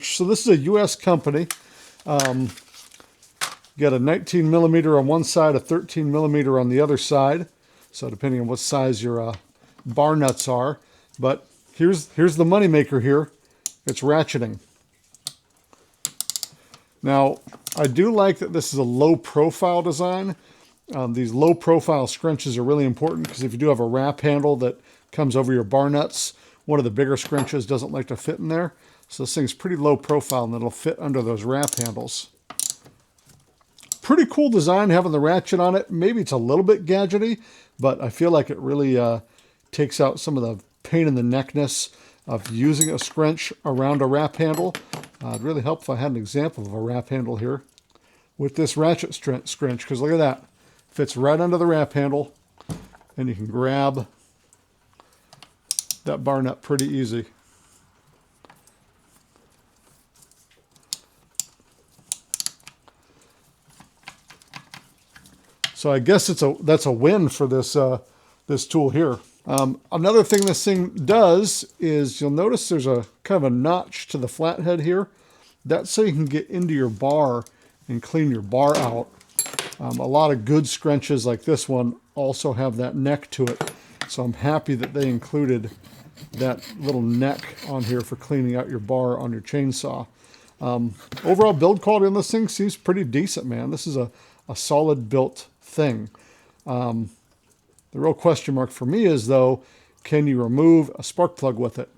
So this is a U.S. company. Got a 19 millimeter on one side, a 13 millimeter on the other side. So depending on what size your bar nuts are. But here's the moneymaker here. It's ratcheting. Now, I do like that this is a low profile design. These low profile scrunches are really important because if you do have a wrap handle that comes over your bar nuts, one of the bigger scrunches doesn't like to fit in there. So this thing's pretty low profile and it'll fit under those wrap handles. Pretty cool design having the ratchet on it. Maybe it's a little bit gadgety, but I feel like it really takes out some of the pain in the neckness of using a scrunch around a wrap handle. It'd really help if I had an example of a wrap handle here with this ratchet scrunch, because look at that. Fits right under the wrap handle, and you can grab that bar nut pretty easy. So I guess that's a win for this this tool here. Another thing this thing does is you'll notice there's a kind of a notch to the flathead here. That's so you can get into your bar and clean your bar out. A lot of good scrunches like this one also have that neck to it. So I'm happy that they included that little neck on here for cleaning out your bar on your chainsaw. Overall build quality on this thing seems pretty decent, man. This is a solid built thing. The real question mark for me is, though, can you remove a spark plug with it?